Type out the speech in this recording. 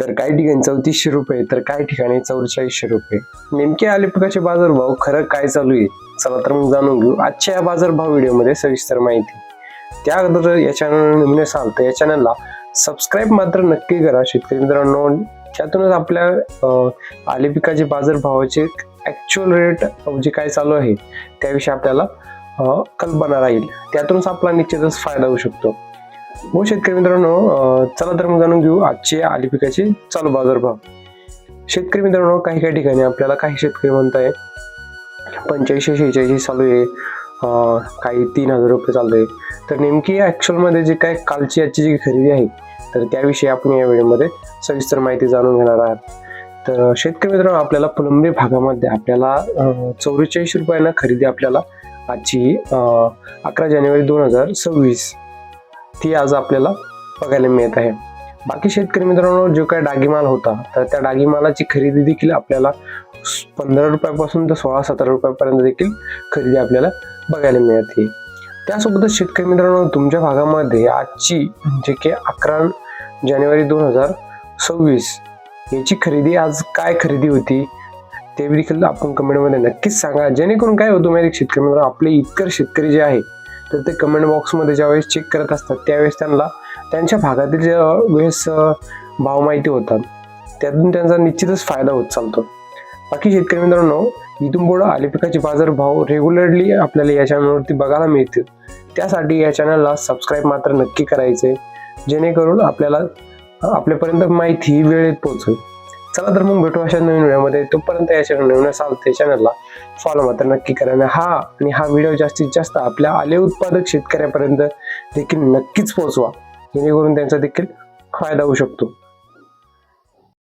तर काही ठिकाणी 3400 रुपये तर काही ठिकाणी 4400 रुपये. नेमके आले पिकाचे बाजारभाव खरं काय चालू आहे, चला तर मग जाणून घेऊ आजच्या या बाजारभाव व्हिडिओमध्ये सविस्तर माहिती. त्या अगोदर या चॅनल नवीन असाल तर या चॅनलला सबस्क्राईब मात्र नक्की करा शेतकरी मित्रांनो. त्यातूनच आपल्या आले पिकाचे बाजारभावाचे ऍक्च्युअल रेट जे काय चालू आहे त्याविषयी आपल्याला कल्पना राहील, त्यातूनच आपला निश्चितच फायदा होऊ शकतो. हो शेतकरी मित्रांनो, चला तर मग जाणून घेऊ आजचे आले पिकाचे चालू बाजारभाव. शेतकरी मित्रांनो, काही ठिकाणी आपल्याला काही शेतकरी म्हणताय 85-86 चालू आहे, काही 3000 रुपये चालू आहे. तर नेमकी ऍक्च्युअल मध्ये जे काय कालची आजची जी खरेदी आहे तर त्याविषयी आपण या व्हिडिओमध्ये सविस्तर माहिती जाणून घेणार आहात. तर शेतकरी मित्रांनो, आपल्याला फुलंब्री भागामध्ये आपल्याला 44 रुपयांना खरेदी आपल्याला आजची 11 जानेवारी 2026 ती आज आपल्याला बघायला मिळत आहे. बाकी शेतकरी मित्रांनो, जो काही डागीमाल होता तर त्या डागीमालाची खरेदी देखील आपल्याला 15 रुपयापासून तर 16-17 रुपयापर्यंत देखील खरेदी आपल्याला बघायला मिळते. त्यासोबतच शेतकरी मित्रांनो, तुमच्या भागामध्ये आजची जे की 11 जानेवारी 2026 याची खरेदी आज काय खरेदी होती ते देखील आपण कमेंटमध्ये नक्कीच सांगा. जेणेकरून काय होतं माहिती शेतकरी मित्रांनो, आपले इतर शेतकरी जे आहे तर ते कमेंट बॉक्समध्ये ज्यावेळेस चेक करत असतात त्यावेळेस त्यांना त्यांच्या भागातील ज्या वेळेस भाव माहिती होतात त्यातून त्यांचा निश्चितच फायदा होत चालतो. बाकी शेतकरी मित्रांनो, इथून पुढे आले पिकाचे बाजारभाव रेग्युलरली आपल्याला या चॅनलवरती बघायला मिळतील. त्यासाठी या चॅनलला सबस्क्राईब मात्र नक्की करायचे, जेणेकरून आपल्याला आपल्यापर्यंत माहिती वेळेत पोहोचेल. चला तर मग भेटू अशा नवीन व्हिडिओमध्ये. तोपर्यंत या चॅनल नवीन असाल तर चॅनलला फॉलो मात्र नक्की करा. आणि हा व्हिडिओ जास्तीत जास्त आपल्या आले उत्पादक शेतकऱ्यापर्यंत देखील नक्कीच पोहोचवा, जेणेकरून त्यांचा देखील फायदा होऊ शकतो.